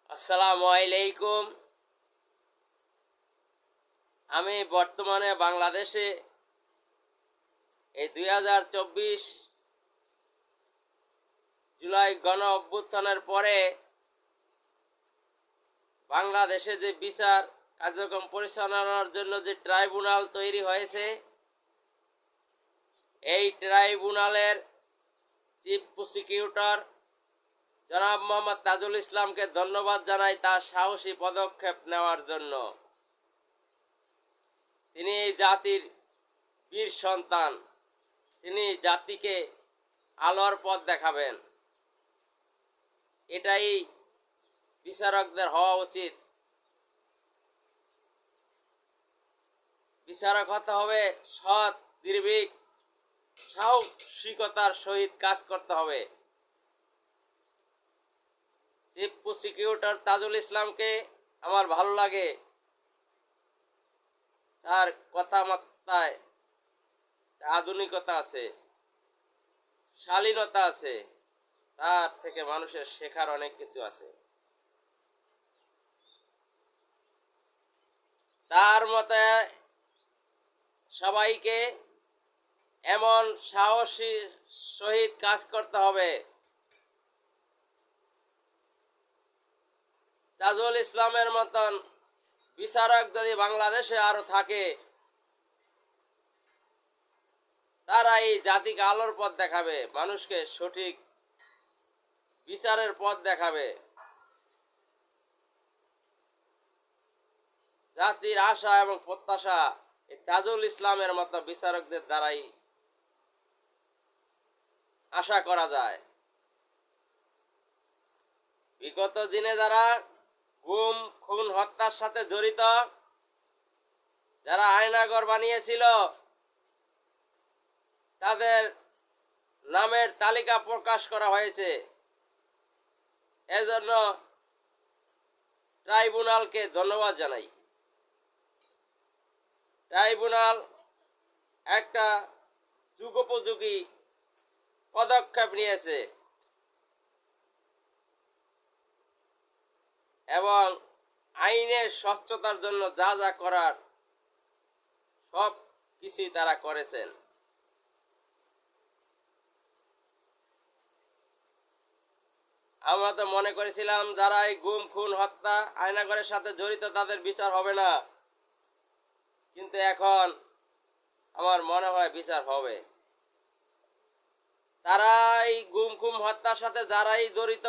আসসালামু আলাইকুম। আমি বর্তমানে বাংলাদেশে এই 2024 জুলাই গণ অভ্যুত্থানের পরে বাংলাদেশে যে বিচার কার্যক্রম পরিচালনার জন্য যে ট্রাইব্যুনাল তৈরি হয়েছে, এই ট্রাইব্যুনালের চিফ প্রসিকিউটর জনাব মোহাম্মদ তাজুল ইসলামকে ধন্যবাদ জানাই তার সাহসী পদক্ষেপ নেওয়ার জন্য। তিনি এই জাতির বীর সন্তান, তিনি জাতিকে আলোর পথ দেখাবেন। এটাই বিচারকদের হওয়া উচিত। বিচারক হতে হবে সৎ, নির্ভীক, সাহসিকতার সহিত কাজ করতে হবে। চিফ প্রসিকিউটর তাজুল ইসলামকে আমার ভালো লাগে, তার কথাবার্তায় আধুনিকতা আছে, শালীনতা আছে, তার থেকে মানুষের শেখার অনেক কিছু আছে। তার মতে সবাইকে এমন সাহসী সহিত কাজ করতে হবে। তাজুল ইসলামের মতন বিচারক যদি বাংলাদেশে আরো থাকে, তারা এই জাতিকে আলোর পথ দেখাবে, মানুষকে সঠিক বিচারের পথ দেখাবে। জাতির আশা এবং প্রত্যাশা এই তাজুল ইসলামের মতো বিচারকদের দ্বারাই আশা করা যায়। বিগত দিনে যারা গুম, খুন, হত্যার সাথে জড়িত, যারা আয়নাঘর বানিয়েছিল, তাদের নামের তালিকা প্রকাশ করা হয়েছে। এজন্য ট্রাইব্যুনালকে ধন্যবাদ জানাই। ট্রাইব্যুনাল একটা যুগোপযোগী পদক্ষেপ নিয়েছে এবং আইনের স্বচ্ছতার জন্য যা যা করার সব কিছুই তারা করেছেন। আমরা তো মনে করেছিলাম যারা এই গুম, খুন, হত্যা, আয়নাঘরের সাথে জড়িত তাদের বিচার হবে না, কিন্তু এখন আমার মনে হয় বিচার হবে। তারা এই গুম, খুন, হত্যার সাথে যারাই জড়িত